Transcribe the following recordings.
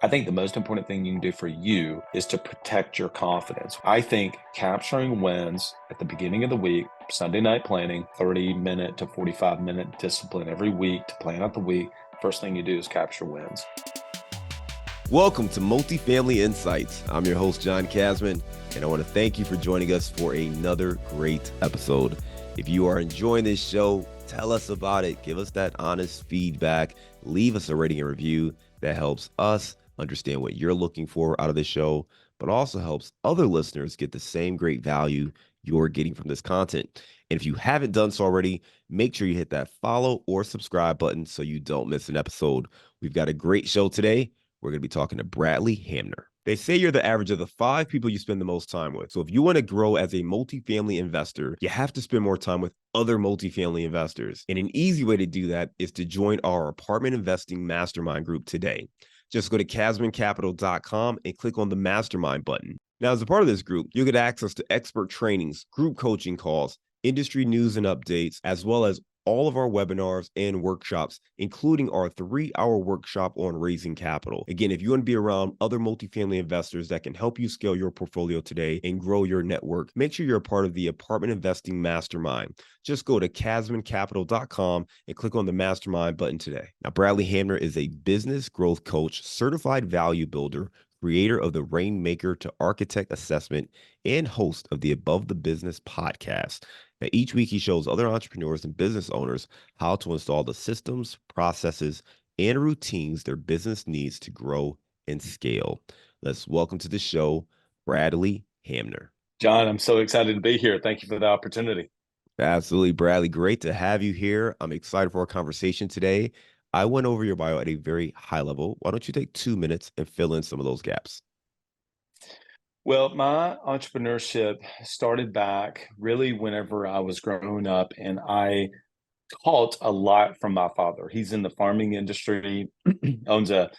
I think the most important thing you can do for you is to protect your confidence. I think capturing wins at the beginning of the week, Sunday night planning, 30-minute to 45-minute discipline every week to plan out the week. First thing you do is capture wins. Welcome to Multifamily Insights. I'm your host, John Casman, and I want to thank you for joining us for another great episode. If you are enjoying this show, tell us about it. Give us that honest feedback. Leave us a rating and review. That helps us understand what you're looking for out of the show, but also helps other listeners get the same great value you're getting from this content. And if you haven't done so already, make sure you hit that follow or subscribe button so you don't miss an episode. We've got a great show today. We're going to be talking to Bradley Hamner. They say you're the average of the 5 people you spend the most time with. So if you want to grow as a multifamily investor, you have to spend more time with other multifamily investors. And an easy way to do that is to join our apartment investing mastermind group today. Just go to casmancapital.com and click on the mastermind button. Now, as a part of this group, you'll get access to expert trainings, group coaching calls, industry news and updates, as well as all of our webinars and workshops, including our 3-hour workshop on raising capital. Again, if you want to be around other multifamily investors that can help you scale your portfolio today and grow your network, make sure you're a part of the Apartment Investing Mastermind. Just go to casmancapital.com and click on the mastermind button today. Now, Bradley Hamner is a business growth coach, certified value builder, creator of the Rainmaker to Architect Assessment, and host of the Above the Business podcast. Now, each week, he shows other entrepreneurs and business owners how to install the systems, processes, and routines their business needs to grow and scale. Let's welcome to the show, Bradley Hamner. John, I'm so excited to be here. Thank you for the opportunity. Absolutely, Bradley. Great to have you here. I'm excited for our conversation today. I went over your bio at a very high level. Why don't you take 2 minutes and fill in some of those gaps? Well, my entrepreneurship started back really whenever I was growing up, and I taught a lot from my father. He's in the farming industry, owns a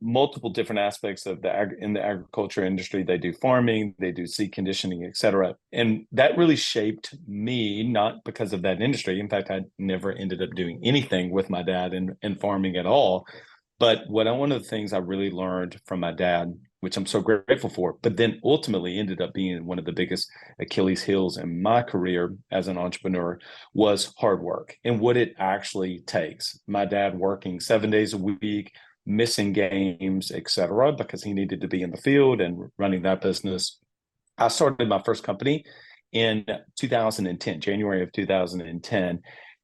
multiple different aspects of in the agriculture industry. They do farming, they do seed conditioning, et cetera. And that really shaped me, not because of that industry. In fact, I never ended up doing anything with my dad in farming at all. But one of the things I really learned from my dad, which I'm so grateful for, but then ultimately ended up being one of the biggest Achilles heels in my career as an entrepreneur, was hard work and what it actually takes. My dad working 7 days a week, missing games, et cetera, because he needed to be in the field and running that business. I started my first company in 2010, January of 2010,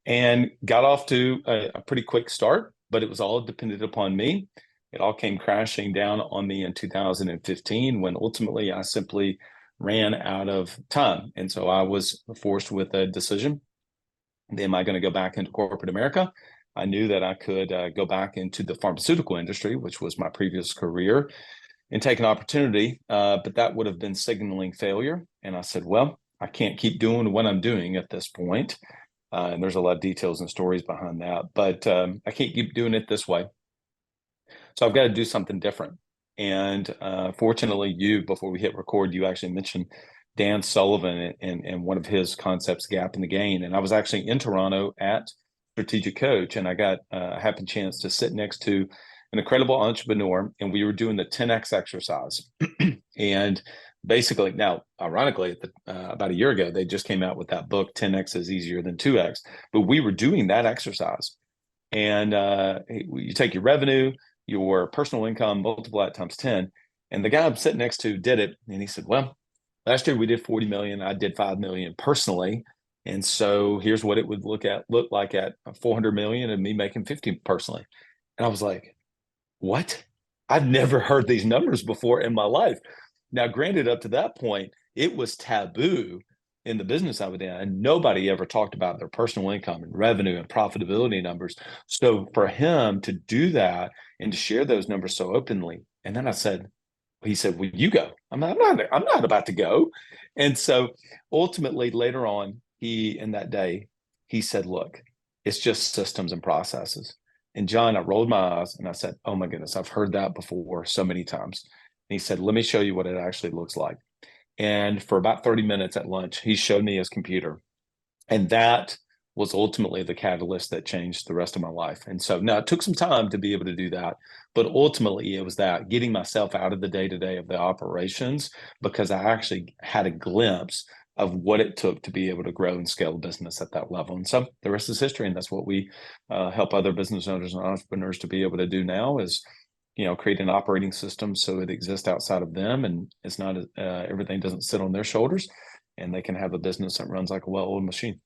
and got off to a pretty quick start, but it was all dependent upon me. It all came crashing down on me in 2015 when ultimately I simply ran out of time. And so I was forced with a decision. Am I going to go back into corporate America? I knew that I could go back into the pharmaceutical industry, which was my previous career, and take an opportunity, but that would have been signaling failure. And I said, well, I can't keep doing what I'm doing at this point. And there's a lot of details and stories behind that, but I can't keep doing it this way. So I've got to do something different. And fortunately, before we hit record, you actually mentioned Dan Sullivan and one of his concepts, Gap in the Gain. And I was actually in Toronto at Strategic Coach, and I got a happy chance to sit next to an incredible entrepreneur, and we were doing the 10X exercise. And basically, now, ironically, about a year ago, they just came out with that book, 10X is easier than 2X. But we were doing that exercise. And you take your revenue, your personal income, multiply it times 10. And the guy I'm sitting next to did it. And he said, well, last year we did 40 million. I did 5 million personally. And so here's what it would look like at 400 million and me making 50 personally. And I was like, what? I've never heard these numbers before in my life. Now, granted, up to that point, it was taboo in the business I was in, and nobody ever talked about their personal income and revenue and profitability numbers. So for him to do that and to share those numbers so openly, and then he said, "Will you go?" I'm not about to go. And so ultimately, later on, in that day, he said, "Look, it's just systems and processes." And John, I rolled my eyes and I said, "Oh my goodness, I've heard that before so many times." And he said, "Let me show you what it actually looks like." And for about 30 minutes at lunch, he showed me his computer. And that was ultimately the catalyst that changed the rest of my life. And so now it took some time to be able to do that, but ultimately it was that getting myself out of the day-to-day of the operations, because I actually had a glimpse of what it took to be able to grow and scale a business at that level. And so the rest is history. And that's what we help other business owners and entrepreneurs to be able to do now is, create an operating system so it exists outside of them, and it's not everything doesn't sit on their shoulders, and they can have a business that runs like a well-oiled machine.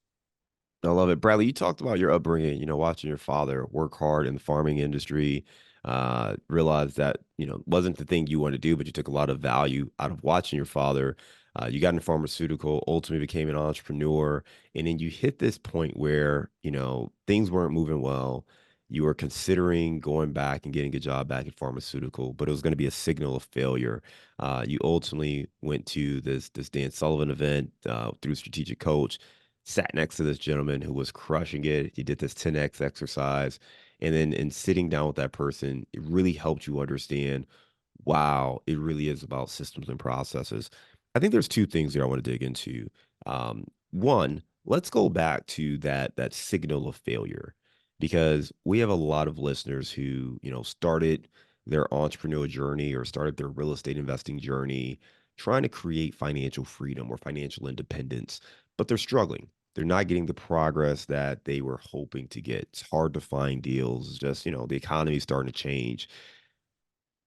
I love it. Bradley, you talked about your upbringing, watching your father work hard in the farming industry, realized that, wasn't the thing you wanted to do, but you took a lot of value out of watching your father. You got in pharmaceutical, ultimately became an entrepreneur. And then you hit this point where, things weren't moving well. You were considering going back and getting a job back in pharmaceutical, but it was going to be a signal of failure. You ultimately went to this Dan Sullivan event through Strategic Coach, sat next to this gentleman who was crushing it. He did this 10x exercise. And then in sitting down with that person, it really helped you understand, wow, it really is about systems and processes. I think there's two things here I want to dig into. One, let's go back to that signal of failure, because we have a lot of listeners who, started their entrepreneurial journey or started their real estate investing journey trying to create financial freedom or financial independence, but they're struggling. They're not getting the progress that they were hoping to get. It's hard to find deals. It's just, the economy is starting to change.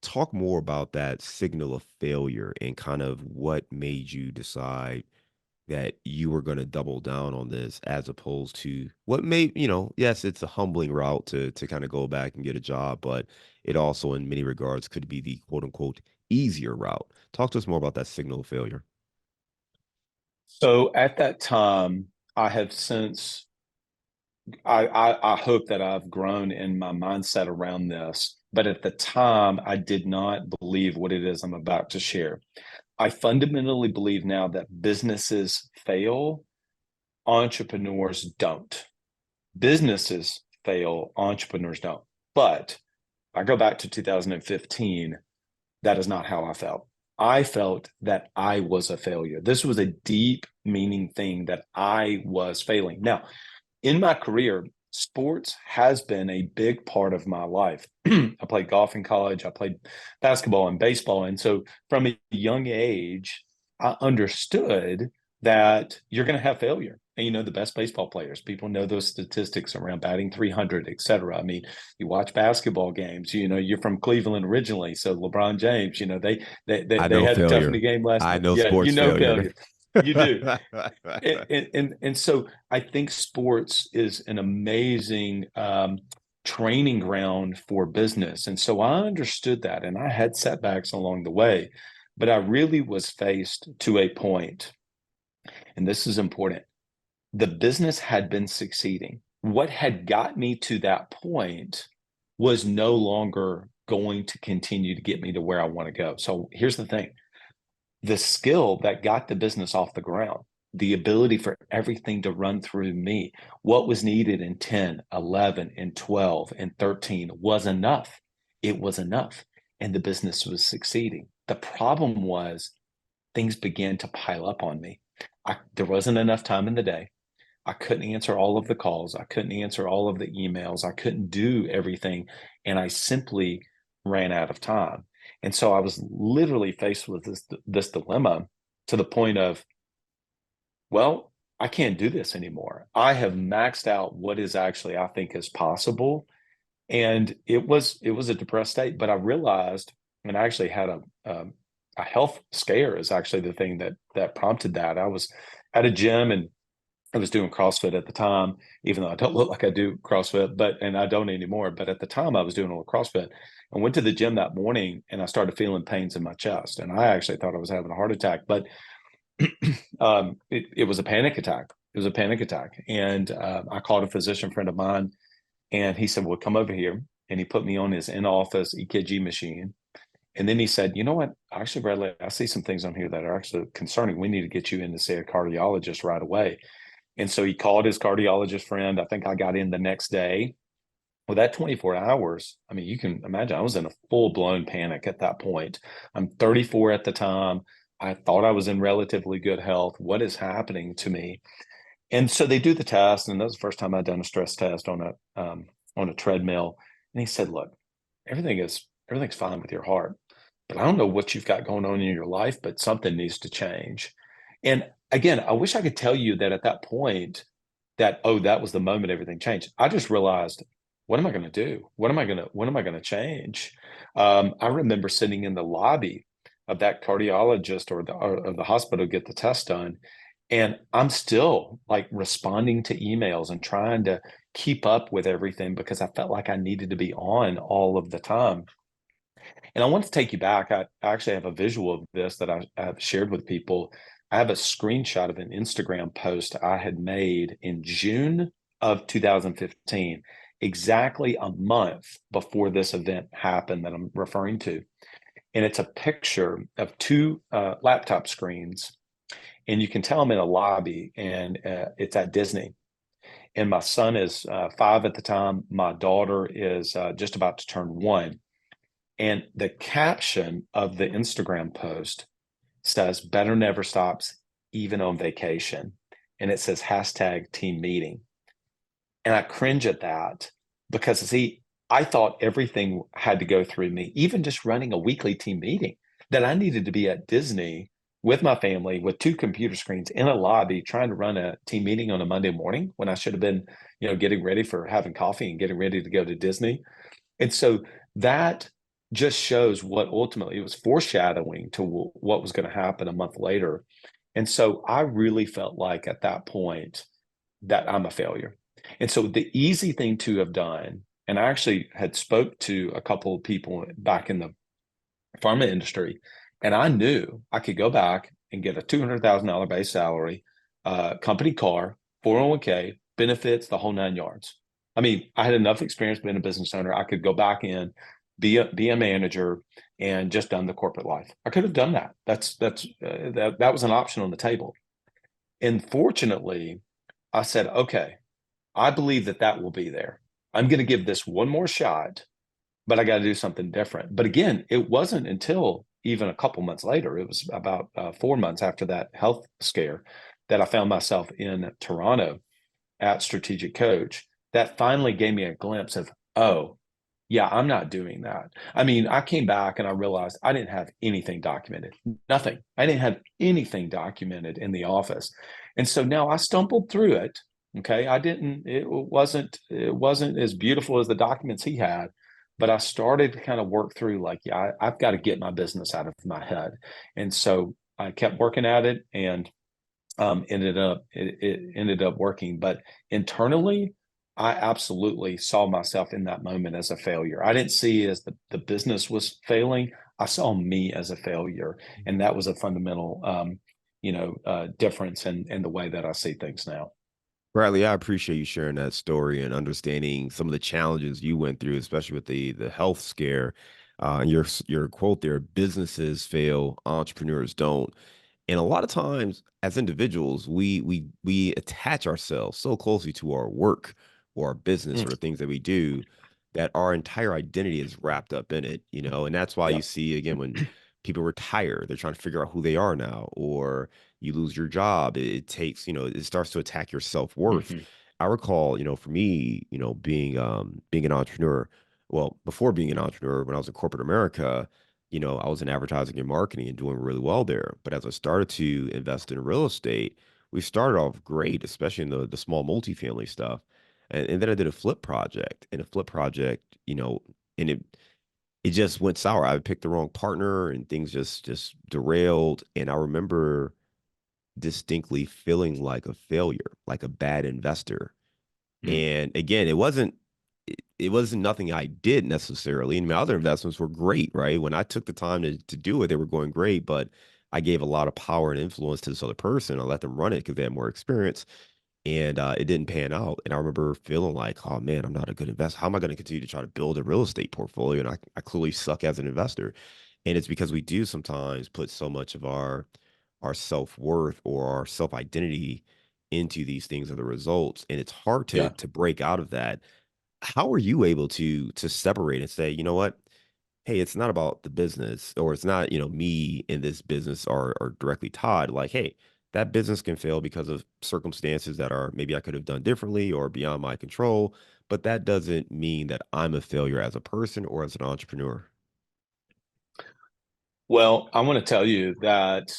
Talk more about that signal of failure and kind of what made you decide that you were going to double down on this, as opposed to what made, yes, it's a humbling route to kind of go back and get a job, but it also in many regards could be the quote unquote easier route. Talk to us more about that signal of failure. So at that time, I have since I hope that I've grown in my mindset around this. But at the time, I did not believe what it is I'm about to share. I fundamentally believe now that businesses fail, entrepreneurs don't. Businesses fail, entrepreneurs don't. But I go back to 2015, that is not how I felt. I felt that I was a failure. This was a deep meaning thing, that I was failing. Now, in my career, sports has been a big part of my life. I played golf in college. I played basketball and baseball. And so from a young age, I understood that you're going to have failure. And the best baseball players, people know those statistics around batting 300, et cetera. I mean, you watch basketball games, you're from Cleveland originally. So LeBron James, I they know had to toughen failure. the game last I night. know Yeah, sports failure. failure. You do. And so I think sports is an amazing training ground for business. And so I understood that, and I had setbacks along the way, but I really was faced to a point, and this is important. The business had been succeeding. What had got me to that point was no longer going to continue to get me to where I want to go. So here's the thing. The skill that got the business off the ground, the ability for everything to run through me, what was needed in 10, 11, and 12, and 13 was enough. It was enough. And the business was succeeding. The problem was things began to pile up on me. There wasn't enough time in the day. I couldn't answer all of the calls. I couldn't answer all of the emails. I couldn't do everything. And I simply ran out of time. And so I was literally faced with this dilemma, to the point of, well, I can't do this anymore. I have maxed out what is actually, I think, is possible. And it was a depressed state, but I realized, and I actually had a health scare is actually the thing that prompted that. I was at a gym, and I was doing CrossFit at the time, even though I don't look like I do CrossFit, and I don't anymore. But at the time I was doing a little CrossFit. I went to the gym that morning, and I started feeling pains in my chest. And I actually thought I was having a heart attack, but it was a panic attack. It was a panic attack. And I called a physician friend of mine, and he said, well, come over here. And he put me on his in-office EKG machine. And then he said, you know what? Actually, Bradley, I see some things on here that are actually concerning. We need to get you in to see a cardiologist right away. And so he called his cardiologist friend. I think I got in the next day. Well, that 24 hours, I mean, you can imagine I was in a full-blown panic at that point. I'm 34 at the time. I thought I was in relatively good health. What is happening to me? And so they do the test, and that was the first time I'd done a stress test on a treadmill. And he said, "Look, everything's fine with your heart, but I don't know what you've got going on in your life, but something needs to change." And again, I wish I could tell you that at that point, that oh, that was the moment everything changed. I just realized, what am I going to do? What am I going to change? I remember sitting in the lobby of that cardiologist or the hospital to get the test done. And I'm still like responding to emails and trying to keep up with everything because I felt like I needed to be on all of the time. And I want to take you back. I actually have a visual of this that I've shared with people. I have a screenshot of an Instagram post I had made in June of 2015, exactly a month before this event happened that I'm referring to. And it's a picture of two laptop screens, and you can tell I'm in a lobby, and it's at Disney. And my son is 5 at the time. My daughter is just about to turn 1. And the caption of the Instagram post says, "Better never stops, even on vacation." And it says hashtag team meeting. And I cringe at that because, see, I thought everything had to go through me, even just running a weekly team meeting, that I needed to be at Disney with my family with two computer screens in a lobby trying to run a team meeting on a Monday morning when I should have been, getting ready for having coffee and getting ready to go to Disney. And so that just shows what ultimately it was foreshadowing to what was going to happen a month later. And so I really felt like at that point that I'm a failure. And so the easy thing to have done, and I actually had spoke to a couple of people back in the pharma industry, and I knew I could go back and get a $200,000 base salary, company car, 401k, benefits, the whole 9 yards. I mean, I had enough experience being a business owner. I could go back in, be a manager, and just done the corporate life. I could have done that. That was an option on the table. And fortunately, I said, okay, I believe that will be there. I'm going to give this one more shot, but I got to do something different. But again, it wasn't until even a couple months later, it was about 4 months after that health scare, that I found myself in Toronto at Strategic Coach, that finally gave me a glimpse of, oh, yeah, I'm not doing that. I mean, I came back and I realized I didn't have anything documented, nothing. I didn't have anything documented in the office. And so now I stumbled through it. Okay. It wasn't as beautiful as the documents he had, but I started to kind of work through like, yeah, I've got to get my business out of my head. And so I kept working at it, and it ended up working. But internally, I absolutely saw myself in that moment as a failure. I didn't see it as the business was failing. I saw me as a failure, and that was a fundamental difference in the way that I see things now. Bradley, I appreciate you sharing that story and understanding some of the challenges you went through, especially with the health scare. And your quote there: "Businesses fail, entrepreneurs don't." And a lot of times, as individuals, we attach ourselves so closely to our work or our business or Mm, the things that we do that our entire identity is wrapped up in it. And that's why yeah. you see again when people retire, they're trying to figure out who they are now, or you lose your job. It takes, it starts to attack your self-worth. Hmm. I recall, for me, being an entrepreneur, well, before being an entrepreneur, when I was in corporate America, I was in advertising and marketing and doing really well there. But as I started to invest in real estate, we started off great, especially in the small multifamily stuff. And then I did a flip project, and a flip project, and it just went sour. I picked the wrong partner, and things just derailed. And I remember distinctly feeling like a failure, like a bad investor. Mm, And again, it wasn't nothing I did necessarily. And my other investments were great, right? When I took the time to do it, they were going great, but I gave a lot of power and influence to this other person. I let them run it because they had more experience, and it didn't pan out. And I remember feeling like, oh man, I'm not a good investor. How am I going to continue to try to build a real estate portfolio? And I clearly suck as an investor. And it's because we do sometimes put so much of our self-worth or our self-identity into these things or the results. And it's hard to yeah. to break out of that. How are you able to separate and say, you know what? Hey, it's not about the business, or it's not, me in this business are directly tied. Like, hey, that business can fail because of circumstances that are maybe I could have done differently or beyond my control. But that doesn't mean that I'm a failure as a person or as an entrepreneur. Well, I want to tell you that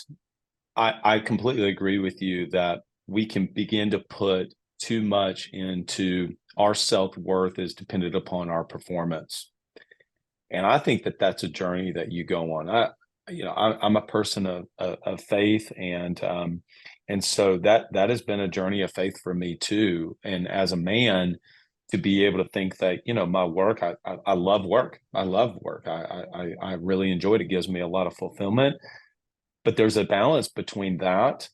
I completely agree with you that we can begin to put too much into our self-worth is dependent upon our performance. And I think that that's a journey that you go on. I'm a person of faith, and so that has been a journey of faith for me too. And as a man, to be able to think that my work, I love work. I love work. I really enjoy it. It gives me a lot of fulfillment. But there's a balance between that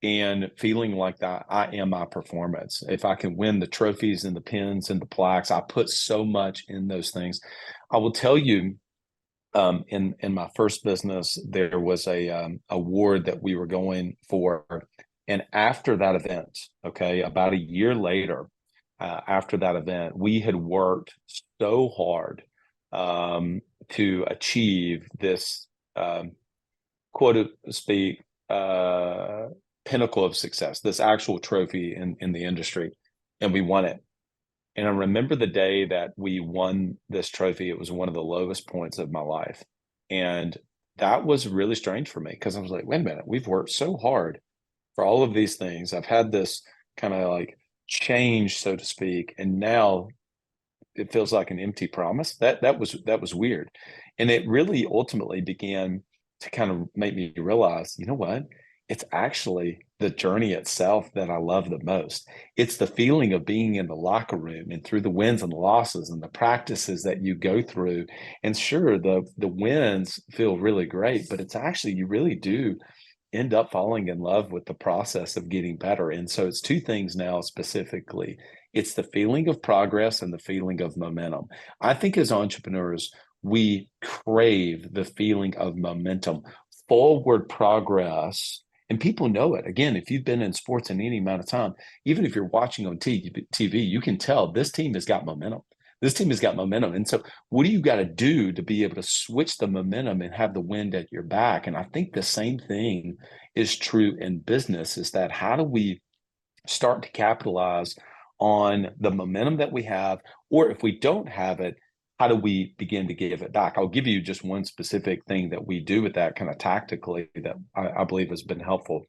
and feeling like that I am my performance. If I can win the trophies and the pins and the plaques, I put so much in those things. I will tell you, in my first business, there was a award that we were going for, and after that event, okay, about a year later, after that event, we had worked so hard to achieve this quote to speak pinnacle of success, this actual trophy in the industry, and we won it. And I remember the day that we won this trophy. It was one of the lowest points of my life. And that was really strange for me because I was like, wait a minute, we've worked so hard for all of these things. I've had this kind of like change, so to speak. And now it feels like an empty promise. That was weird. And it really ultimately began to kind of make me realize, you know what? It's actually the journey itself that I love the most. It's the feeling of being in the locker room and through the wins and the losses and the practices that you go through. And sure, the wins feel really great, but it's actually you really do end up falling in love with the process of getting better. And so it's two things now specifically. It's the feeling of progress and the feeling of momentum. I think as entrepreneurs, we crave the feeling of momentum, forward progress, and people know it. Again, if you've been in sports in any amount of time, even if you're watching on TV, you can tell this team has got momentum. This team has got momentum. And so what do you got to do to be able to switch the momentum and have the wind at your back? And I think the same thing is true in business, is that how do we start to capitalize on the momentum that we have? Or if we don't have it, how do we begin to give it back? I'll give you just one specific thing that we do with that kind of tactically that I believe has been helpful.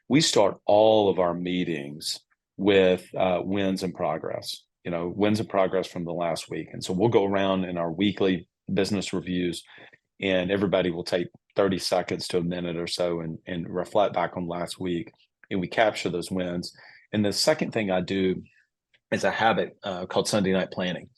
We start all of our meetings with wins and progress, wins and progress from the last week. And so we'll go around in our weekly business reviews, and everybody will take 30 seconds to a minute or so and reflect back on last week, and we capture those wins. And the second thing I do is a habit called Sunday night planning.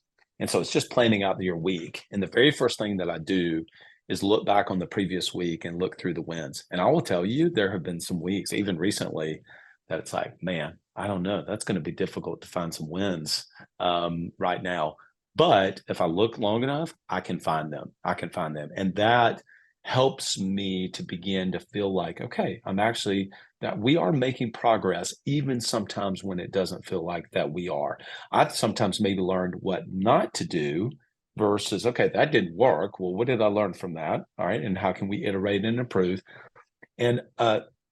And so it's just planning out your week. And the very first thing that I do is look back on the previous week and look through the wins. And I will tell you, there have been some weeks, even recently, that it's like, man, I don't know. That's going to be difficult to find some wins right now. But if I look long enough, I can find them. And that helps me to begin to feel like, okay, that we are making progress, even sometimes when it doesn't feel like that we are. I've sometimes maybe learned what not to do versus, okay, that didn't work. Well, what did I learn from that? All right. And how can we iterate and improve? And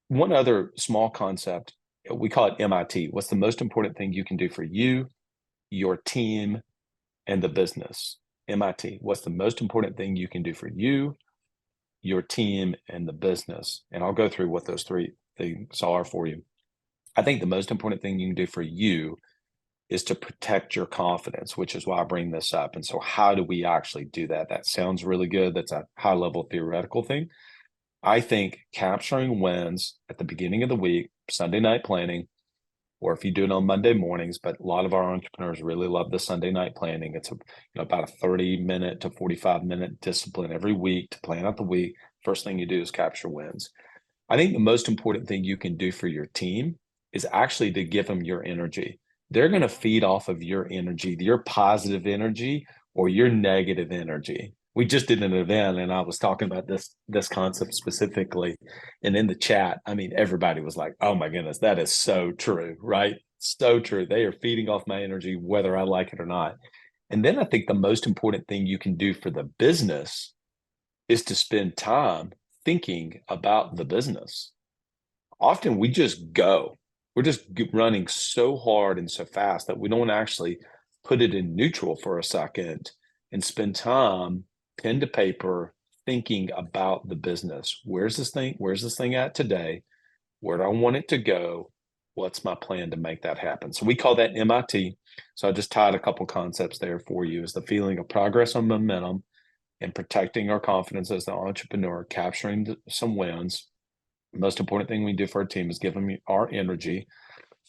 one other small concept, we call it MIT. What's the most important thing you can do for you, your team, and the business? MIT. What's the most important thing you can do for you, your team, and the business? And I'll go through what those three things are for you. I think the most important thing you can do for you is to protect your confidence, which is why I bring this up. And so how do we actually do that? That sounds really good. That's a high level theoretical thing. I think capturing wins at the beginning of the week, Sunday night planning, or if you do it on Monday mornings, but a lot of our entrepreneurs really love the Sunday night planning. It's about a 30-minute to 45-minute discipline every week to plan out the week. First thing you do is capture wins. I think the most important thing you can do for your team is actually to give them your energy. They're going to feed off of your energy, your positive energy or your negative energy. We just did an event and I was talking about this concept specifically. And in the chat, I mean, everybody was like, oh my goodness, that is so true, right? So true. They are feeding off my energy, whether I like it or not. And then I think the most important thing you can do for the business is to spend time thinking about the business. often we just go. We're just running so hard and so fast that we don't actually put it in neutral for a second and spend time, pen to paper, thinking about the business. Where's this thing? Where's this thing at today? Where do I want it to go? What's my plan to make that happen? So we call that MIT. So I just tied a couple concepts there for you, is the feeling of progress and momentum and protecting our confidence as the entrepreneur, capturing some wins. The most important thing we do for our team is give them our energy.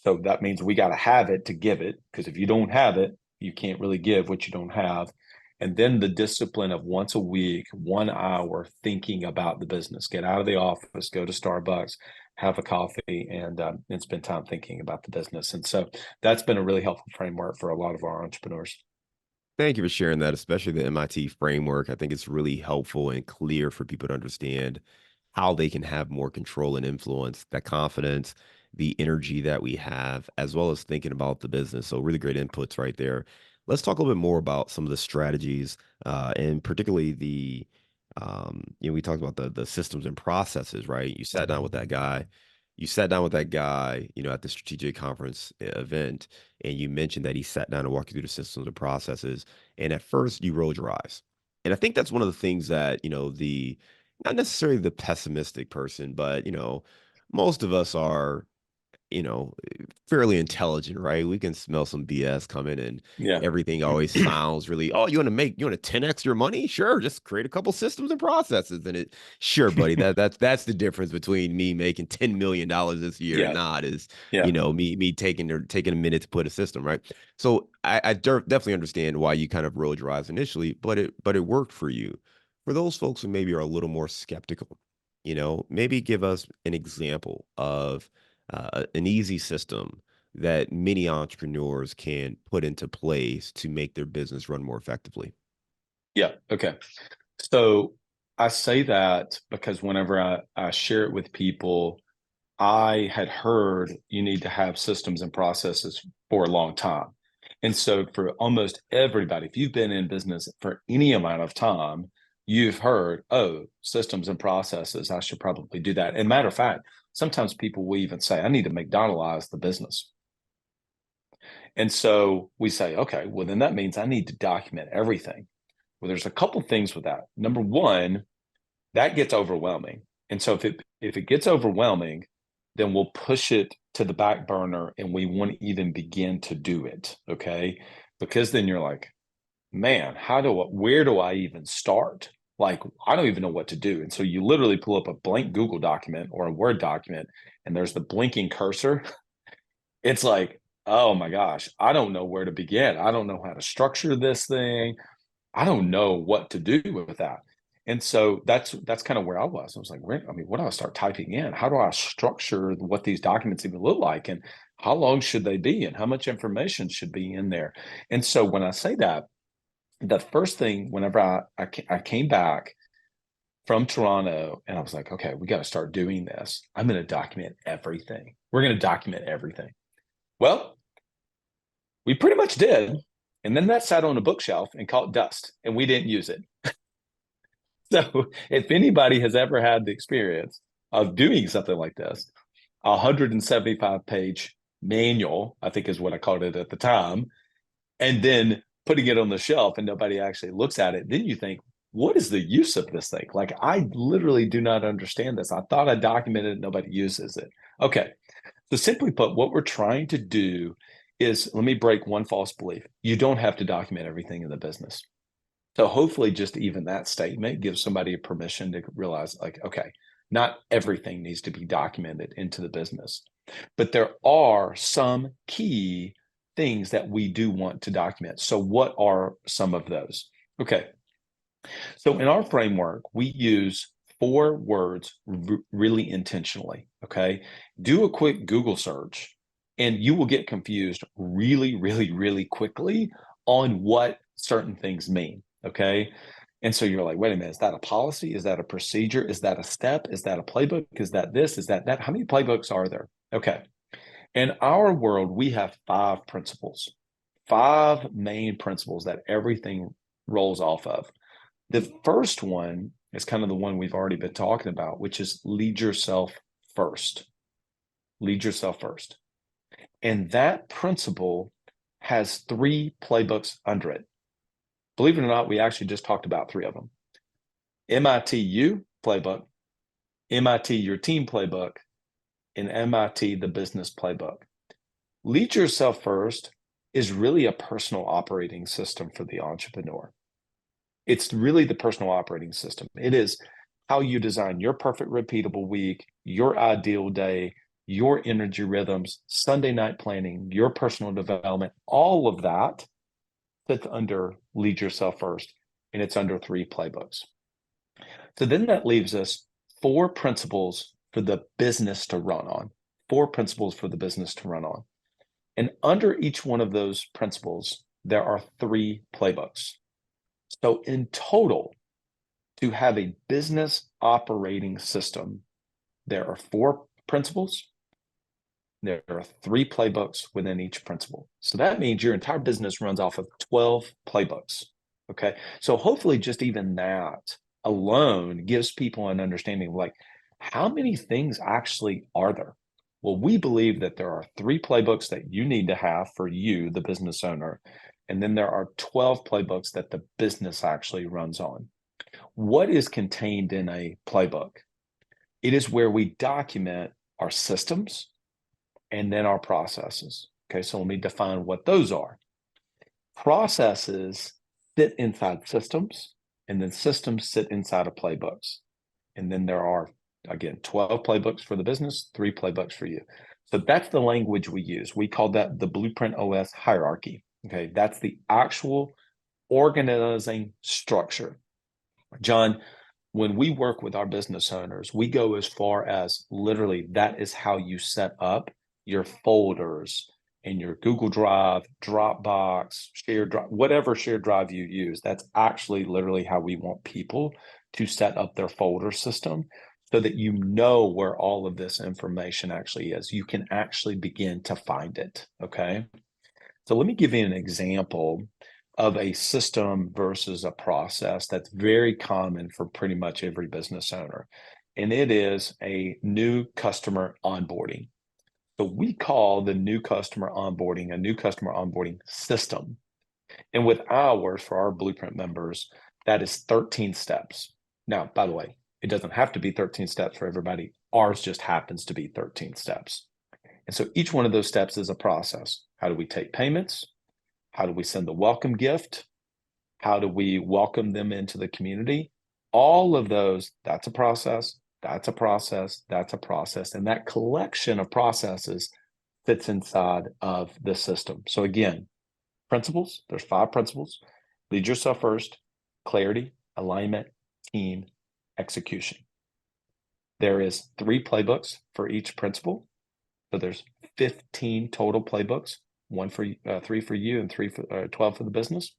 So that means we got to have it to give it, because if you don't have it, you can't really give what you don't have. And then the discipline of once a week, 1 hour thinking about the business. Get out of the office, go to Starbucks, have a coffee, and spend time thinking about the business. And so that's been a really helpful framework for a lot of our entrepreneurs. Thank you for sharing that, especially the MIT framework. I think it's really helpful and clear for people to understand how they can have more control and influence, that confidence, the energy that we have, as well as thinking about the business. So, really great inputs right there. Let's talk a little bit more about some of the strategies, and particularly we talked about the systems and processes, right? You sat down with that guy. You sat down with that guy, at the strategic conference event, and you mentioned that he sat down and walked you through the systems and processes. And at first, you rolled your eyes. And I think that's one of the things that, the not necessarily the pessimistic person, but, most of us are, you know, fairly intelligent, right? We can smell some BS coming and Yeah. everything always sounds really, oh, you want to 10x your money? Sure, just create a couple systems and processes. And sure, buddy, that's the difference between me making $10 million this year and Yeah. not is, Yeah. me taking a minute to put a system, right? So I definitely understand why you kind of rolled your eyes initially, but it worked for you. For those folks who maybe are a little more skeptical, maybe give us an example of an easy system that many entrepreneurs can put into place to make their business run more effectively. Yeah. Okay. So I say that because whenever I share it with people, I had heard you need to have systems and processes for a long time. And so for almost everybody, if you've been in business for any amount of time, you've heard, oh, systems and processes, I should probably do that. And matter of fact, sometimes people will even say, I need to McDonaldize the business. And so we say, okay, well, then that means I need to document everything. Well, there's a couple things with that. Number one, that gets overwhelming. And so if it gets overwhelming, then we'll push it to the back burner and we won't even begin to do it. Okay. Because then you're like, man, where do I even start? Like, I don't even know what to do. And so you literally pull up a blank Google document or a Word document and there's the blinking cursor. It's like, oh my gosh, I don't know where to begin. I don't know how to structure this thing. I don't know what to do with that. And so that's kind of where I was. I was like, what do I start typing in? How do I structure what these documents even look like? And how long should they be? And how much information should be in there? And so when I say that, the first thing, whenever I came back from Toronto and I was like, okay, we got to start doing this. I'm going to document everything. We're going to document everything. Well, we pretty much did. And then that sat on a bookshelf and caught dust, and we didn't use it. So if anybody has ever had the experience of doing something like this, a 175-page manual, I think is what I called it at the time, and then putting it on the shelf and nobody actually looks at it, then you think, what is the use of this thing? Like, I literally do not understand this. I thought I documented it, nobody uses it. Okay. So simply put, what we're trying to do is, let me break one false belief. You don't have to document everything in the business. So hopefully just even that statement gives somebody a permission to realize, like, okay, not everything needs to be documented into the business, but there are some key things that we do want to document. So what are some of those? Okay. So in our framework, we use 4 words really intentionally. Okay. Do a quick Google search and you will get confused really, really, really quickly on what certain things mean. Okay. And so you're like, wait a minute, is that a policy? Is that a procedure? Is that a step? Is that a playbook? Is that this? Is that that? How many playbooks are there? Okay. In our world, we have 5 principles, 5 main principles that everything rolls off of. The first one is kind of the one we've already been talking about, which is lead yourself first. lead yourself first. And that principle has 3 playbooks under it. Believe it or not, we actually just talked about 3 of them. MIT playbook, MIT your team playbook, and MIT the business playbook. Lead yourself first is really a personal operating system for the entrepreneur. It's really the personal operating system. It is how you design your perfect repeatable week, your ideal day, your energy rhythms, Sunday night planning, your personal development, all of that fits under lead yourself first, and it's under 3 playbooks. So then that leaves us 4 principles for the business to run on. 4 principles for the business to run on. And under each one of those principles, there are 3 playbooks. So in total, to have a business operating system, there are 4 principles. There are 3 playbooks within each principle. So that means your entire business runs off of 12 playbooks. Okay. So hopefully just even that alone gives people an understanding of like, how many things actually are there? Well, we believe that there are 3 playbooks that you need to have for you, the business owner. And then there are 12 playbooks that the business actually runs on. What is contained in a playbook? It is where we document our systems and then our processes. Okay, so let me define what those are. Processes sit inside systems, and then systems sit inside of playbooks. And then there are, again, 12 playbooks for the business, 3 playbooks for you. So that's the language we use. We call that the Blueprint OS hierarchy. Okay, that's the actual organizing structure. John, when we work with our business owners, we go as far as literally that is how you set up your folders in your Google Drive, Dropbox, shared drive, whatever shared drive you use. That's actually literally how we want people to set up their folder system so that you know where all of this information actually is. You can actually begin to find it, okay? So let me give you an example of a system versus a process that's very common for pretty much every business owner. And it is a new customer onboarding. So we call the new customer onboarding a new customer onboarding system. And with ours, for our Blueprint members, that is 13 steps. Now, by the way, it doesn't have to be 13 steps for everybody. Ours just happens to be 13 steps. And so each one of those steps is a process. How do we take payments? How do we send the welcome gift? How do we welcome them into the community? All of those, that's a process, that's a process, that's a process. And that collection of processes fits inside of the system. So again, principles, there's 5 principles. Lead yourself first, clarity, alignment, team, execution. There is 3 playbooks for each principle. So there's 15 total playbooks, 3 for you and 12 for the business.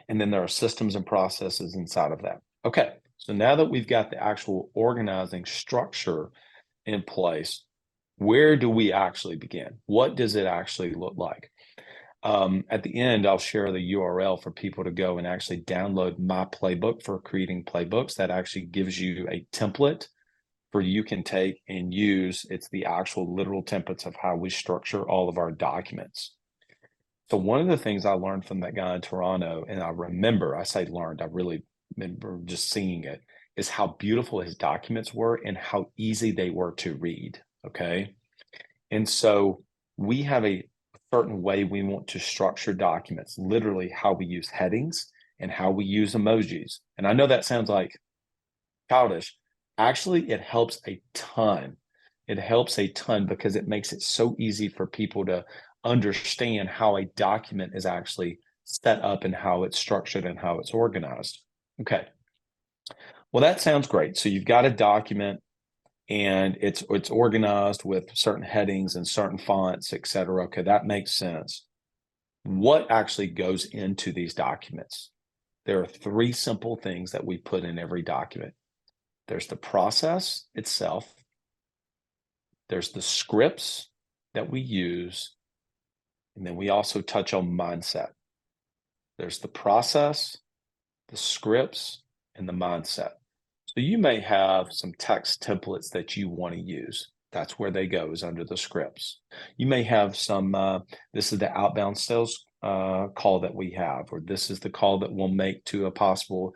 And then there are systems and processes inside of that. Okay, so now that we've got the actual organizing structure in place, where do we actually begin? What does it actually look like? At the end, I'll share the URL for people to go and actually download my playbook for creating playbooks. That actually gives you a template for you can take and use. It's the actual literal templates of how we structure all of our documents. So one of the things I learned from that guy in Toronto, and I say learned, I really remember just seeing it, is how beautiful his documents were and how easy they were to read, okay? And so we have a certain way we want to structure documents, literally how we use headings and how we use emojis. And I know that sounds like childish. Actually, it helps a ton. It helps a ton because it makes it so easy for people to understand how a document is actually set up and how it's structured and how it's organized. Okay. Well, that sounds great. So you've got a document and it's organized with certain headings and certain fonts, et cetera. Okay, that makes sense. What actually goes into these documents? There are 3 simple things that we put in every document. There's the process itself. There's the scripts that we use. And then we also touch on mindset. There's the process, the scripts, and the mindset. So you may have some text templates that you want to use. That's where they go, is under the scripts. You may have some, this is the outbound sales call that we have, or this is the call that we'll make to a possible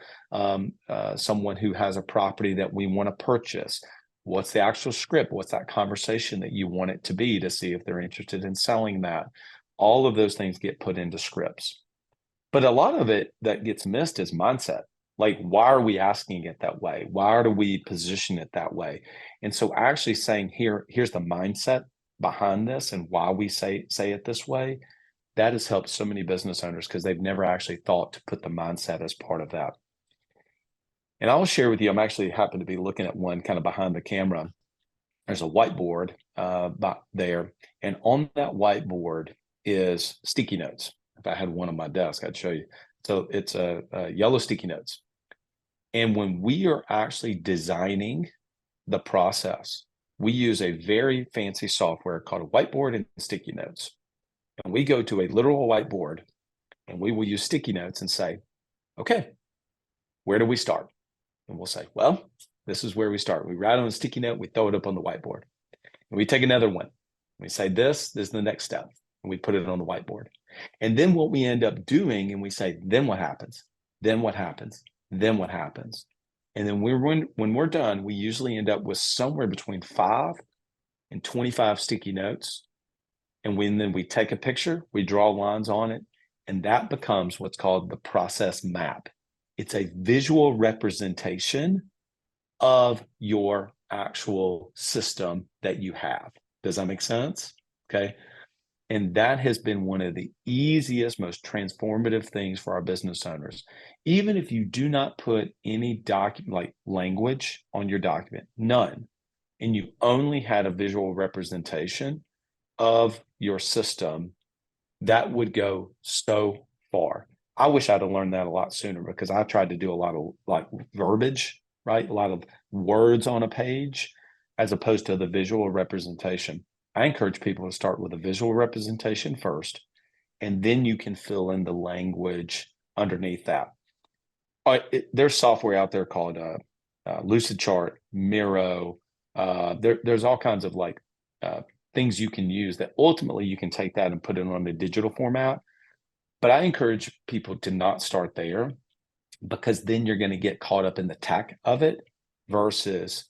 someone who has a property that we want to purchase. What's the actual script? What's that conversation that you want it to be to see if they're interested in selling that? All of those things get put into scripts. But a lot of it that gets missed is mindset. Like, why are we asking it that way? Why do we position it that way? And so actually saying here's the mindset behind this and why we say it this way, that has helped so many business owners because they've never actually thought to put the mindset as part of that. And I'll share with you, I'm actually happen to be looking at one kind of behind the camera. There's a whiteboard back there. And on that whiteboard is sticky notes. If I had one on my desk, I'd show you. So it's a yellow sticky notes. And when we are actually designing the process, we use a very fancy software called a whiteboard and sticky notes. And we go to a literal whiteboard and we will use sticky notes and say, okay, where do we start? And we'll say, well, this is where we start. We write on a sticky note, we throw it up on the whiteboard. And we take another one. We say, this is the next step. And we put it on the whiteboard. And then what we end up doing, and we say, then what happens? Then what happens? Then what happens? And then when we're done, we usually end up with somewhere between 5 and 25 sticky notes. And then we take a picture, we draw lines on it, and that becomes what's called the process map. It's a visual representation of your actual system that you have. Does that make sense? Okay. And that has been one of the easiest, most transformative things for our business owners. Even if you do not put any document like language on your document, none, and you only had a visual representation of your system, that would go so far. I wish I'd have learned that a lot sooner because I tried to do a lot of like verbiage, right? A lot of words on a page as opposed to the visual representation. I encourage people to start with a visual representation first, and then you can fill in the language underneath that. There's software out there called Lucid Chart, Miro. There's all kinds of like things you can use that ultimately you can take that and put it on a digital format. But I encourage people to not start there because then you're going to get caught up in the tech of it versus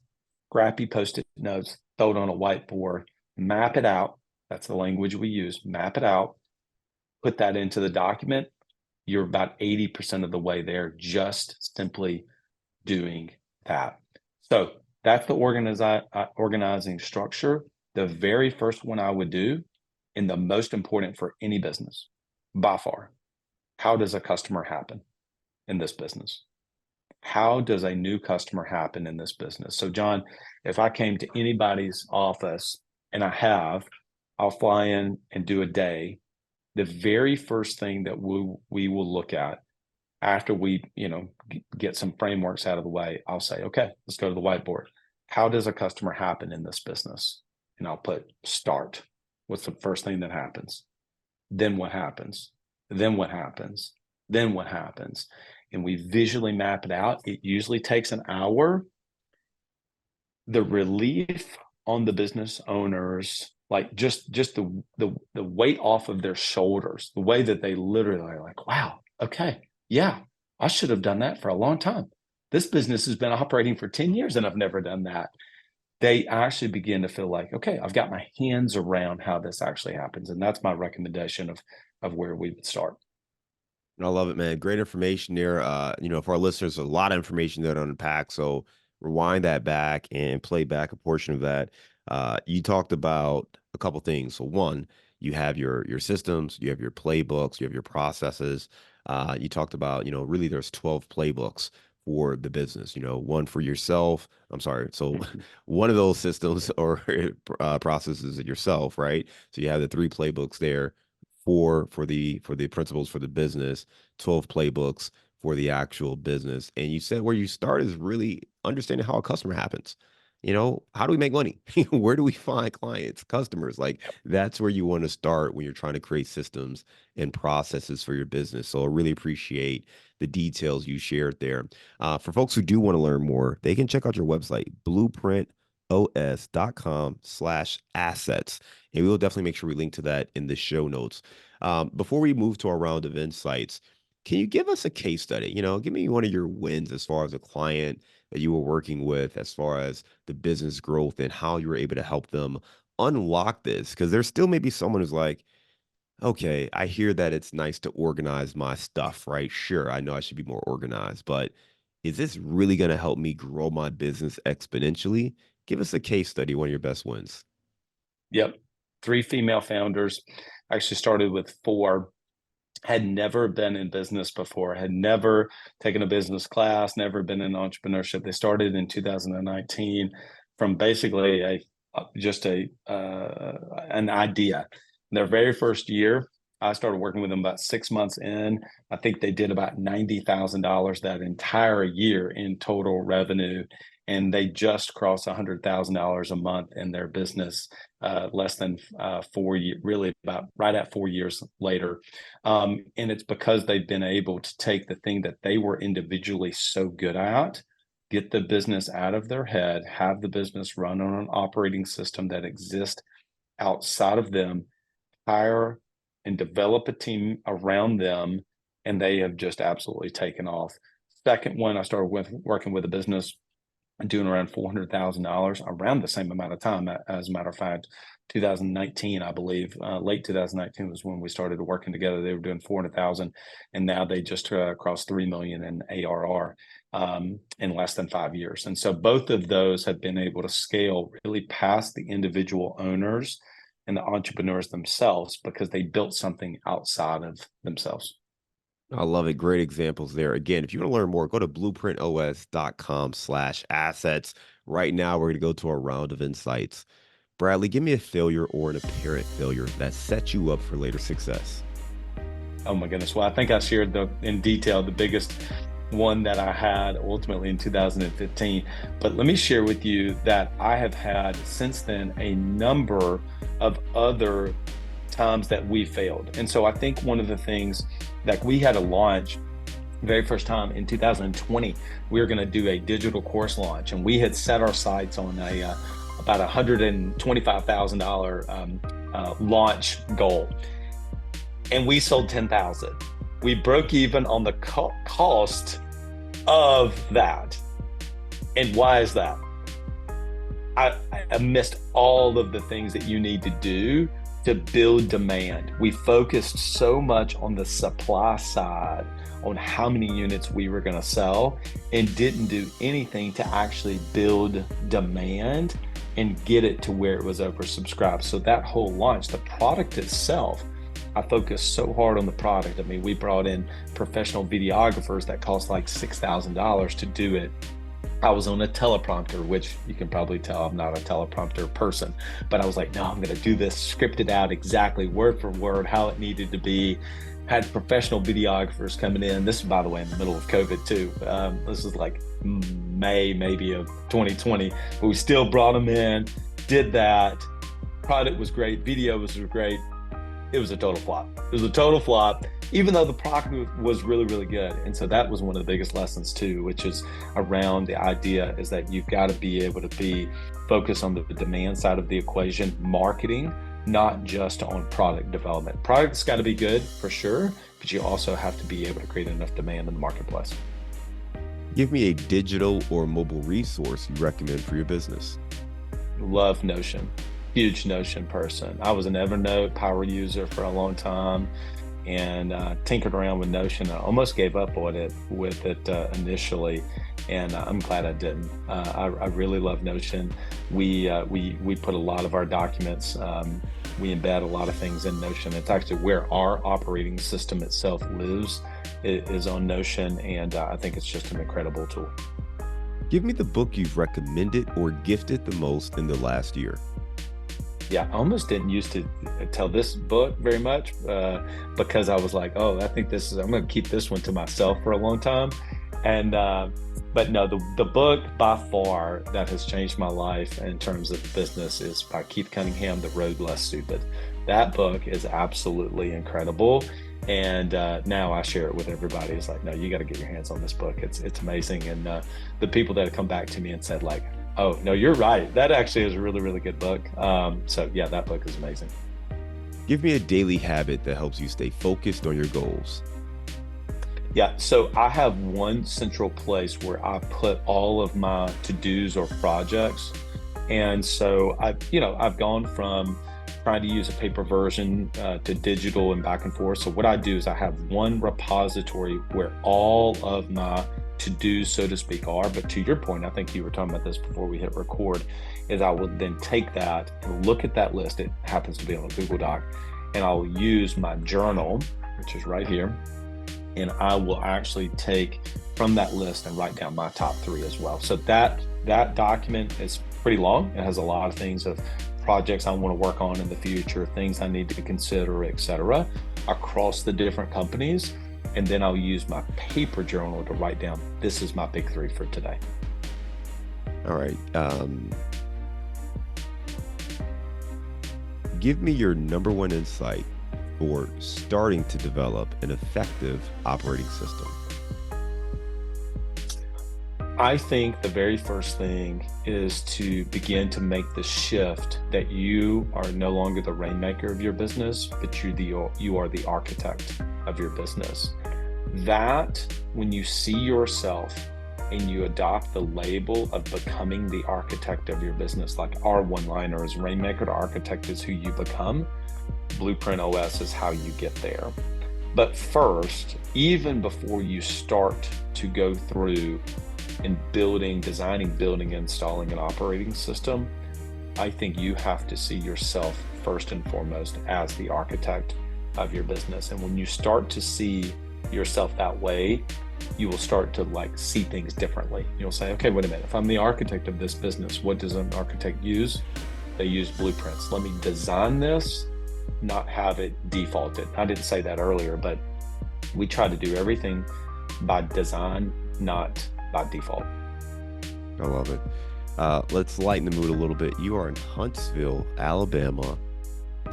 scrappy Post-it notes, throw it on a whiteboard, map it out. That's the language we use. Map it out, put that into the document. You're about 80% of the way there, just simply doing that. So that's the organizing structure. The very first one I would do, and the most important for any business by far. How does a customer happen in this business? How does a new customer happen in this business? So John, if I came to anybody's office, and I'll fly in and do a day. The very first thing that we will look at after we, get some frameworks out of the way, I'll say, okay, let's go to the whiteboard. How does a customer happen in this business? And I'll put start. What's the first thing that happens? Then what happens? Then what happens? Then what happens? And we visually map it out. It usually takes an hour. The relief on the business owners, like just the weight off of their shoulders, the way that they literally are like, wow, okay, yeah, I should have done that for a long time. This business has been operating for 10 years and I've never done that. They actually begin to feel like, okay, I've got my hands around how this actually happens. And that's my recommendation of where we would start. I love it, man. Great information there. For our listeners, a lot of information there to unpack. So rewind that back and play back a portion of that. You talked about a couple things. So one, you have your systems, you have your playbooks, you have your processes. You talked about, really there's 12 playbooks for the business, one for yourself. I'm sorry. So one of those systems or processes yourself, right? So you have the 3 playbooks there for the principles for the business, 12 playbooks for the actual business. And you said where you start is really understanding how a customer happens. How do we make money? Where do we find clients, customers? Like that's where you want to start when you're trying to create systems and processes for your business. So I really appreciate the details you shared there. For folks who do want to learn more, they can check out your website, Blueprint multifamilyos.com/assets. And we will definitely make sure we link to that in the show notes. Before we move to our round of insights, can you give us a case study? Give me one of your wins as far as a client that you were working with, as far as the business growth and how you were able to help them unlock this. Because there's still maybe someone who's like, okay, I hear that it's nice to organize my stuff, right? Sure, I know I should be more organized, but is this really going to help me grow my business exponentially? Give us a case study, one of your best wins. Yep. 3 female founders. I actually started with 4, had never been in business before, had never taken a business class, never been in entrepreneurship. They started in 2019 from basically an idea. Their very first year, I started working with them about 6 months in. I think they did about $90,000 that entire year in total revenue, and they just crossed $100,000 a month in their business less than 4 years, really about right at 4 years later. And it's because they've been able to take the thing that they were individually so good at, get the business out of their head, have the business run on an operating system that exists outside of them, hire and develop a team around them, and they have just absolutely taken off. Second one, I started working with a business doing around $400,000 around the same amount of time. As a matter of fact, 2019, I believe, late 2019 was when we started working together. They were doing 400,000, and now they just crossed 3 million in ARR in less than 5 years. And so both of those have been able to scale really past the individual owners and the entrepreneurs themselves because they built something outside of themselves. I love it. Great examples there. Again, if you want to learn more, go to blueprintos.com/assets. Right now, we're going to go to our round of insights. Bradley, give me a failure or an apparent failure that set you up for later success. Oh my goodness. Well, I think I shared in detail the biggest one that I had ultimately in 2015. But let me share with you that I have had since then a number of other times that we failed. And so I think one of the things that we had to launch very first time in 2020, we were going to do a digital course launch, and we had set our sights on about $125,000 launch goal, and we sold 10,000. We broke even on the cost of that. And why is that? I missed all of the things that you need to do to build demand. We focused so much on the supply side, on how many units we were going to sell, and didn't do anything to actually build demand and get it to where it was oversubscribed. So that whole launch, the product itself, I focused so hard on the product. I mean, we brought in professional videographers that cost like $6,000 to do it. I was on a teleprompter, which you can probably tell I'm not a teleprompter person, but I was like, no, I'm going to do this, scripted out exactly word for word how it needed to be. Had professional videographers coming in. This is, by the way, in the middle of COVID too. This is like May maybe of 2020, but we still brought them in, did that. Product was great. Video was great. It was a total flop. It was a total flop, even though the product was really, really good. And so that was one of the biggest lessons too, which is around the idea is that you've got to be able to be focused on the demand side of the equation, marketing, not just on product development. Product's got to be good for sure, but you also have to be able to create enough demand in the marketplace. Give me a digital or mobile resource you recommend for your business. Love Notion. Huge Notion person. I was an Evernote power user for a long time and tinkered around with Notion. I almost gave up on it initially, and I'm glad I didn't. I really love Notion. We put a lot of our documents, we embed a lot of things in Notion. It's actually where our operating system itself lives, is on Notion, and I think it's just an incredible tool. Give me the book you've recommended or gifted the most in the last year. Yeah, I almost didn't used to tell this book very much because I was like, oh, I think I'm going to keep this one to myself for a long time. And, but no, the book by far that has changed my life in terms of business is by Keith Cunningham, The Road Less Stupid. That book is absolutely incredible. And now I share it with everybody. It's like, no, you got to get your hands on this book. It's amazing. And the people that have come back to me and said like, Oh, no, you're right. That actually is a really, really good book. So yeah, that book is amazing. Give me a daily habit that helps you stay focused on your goals. Yeah, so I have one central place where I put all of my to-dos or projects. And so I've gone from trying to use a paper version to digital and back and forth. So what I do is I have one repository where all of my to-dos, so to speak, are. But to your point, I think you were talking about this before we hit record, is I will then take that and look at that list. It happens to be on a Google Doc, and I'll use my journal, which is right here, and I will actually take from that list and write down my top three as well. So that document is pretty long. It has a lot of things of projects I want to work on in the future, things I need to consider, etc., across the different companies. And then I'll use my paper journal to write down, this is my big three for today. All right. Give me your number one insight for starting to develop an effective operating system. I think the very first thing is to begin to make the shift that you are no longer the rainmaker of your business, but you are the architect of your business. That when you see yourself and you adopt the label of becoming the architect of your business, like our one-liner is Rainmaker to architect is who you become. Blueprint OS is how you get there. But first, even before you start to go through in designing, building, installing an operating system, I think you have to see yourself first and foremost as the architect of your business. And when you start to see yourself that way, you will start to see things differently. You'll say, okay, wait a minute. If I'm the architect of this business, what does an architect use? They use blueprints. Let me design this, not have it defaulted. I didn't say that earlier, but we try to do everything by design, not by default. I love it. Let's lighten the mood a little bit. You are in Huntsville, Alabama.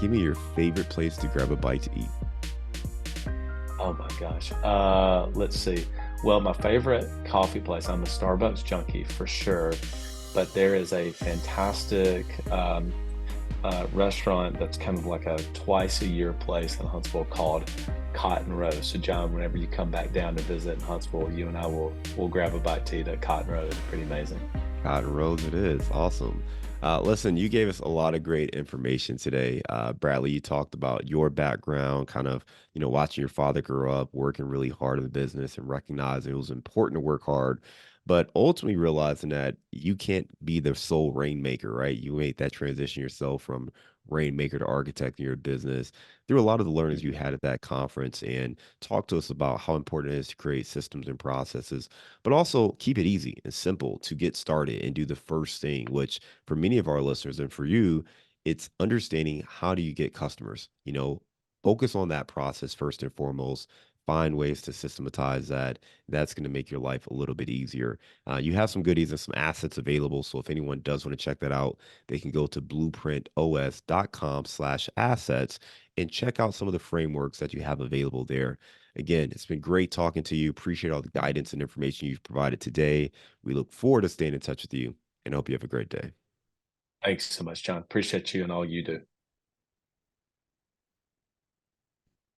Give me your favorite place to grab a bite to eat. Oh my gosh. Let's see. Well, my favorite coffee place, I'm a Starbucks junkie for sure, but there is a fantastic restaurant that's kind of like a twice a year place in Huntsville called Cotton Rose. So John, whenever you come back down to visit in Huntsville, you and I will grab a bite to eat at Cotton Rose. It's pretty amazing. Cotton Rose it is. Awesome. Listen, you gave us a lot of great information today. Bradley, you talked about your background, kind of, watching your father grow up, working really hard in the business and recognizing it was important to work hard, but ultimately realizing that you can't be the sole rainmaker, right? You made that transition yourself from rainmaker to architect in your business through a lot of the learnings you had at that conference, and talk to us about how important it is to create systems and processes, but also keep it easy and simple to get started and do the first thing, which for many of our listeners and for you, it's understanding how do you get customers, focus on that process first and foremost, find ways to systematize that. That's going to make your life a little bit easier. You have some goodies and some assets available. So if anyone does want to check that out, they can go to blueprintos.com/assets and check out some of the frameworks that you have available there. Again, it's been great talking to you. Appreciate all the guidance and information you've provided today. We look forward to staying in touch with you and hope you have a great day. Thanks so much, John. Appreciate you and all you do.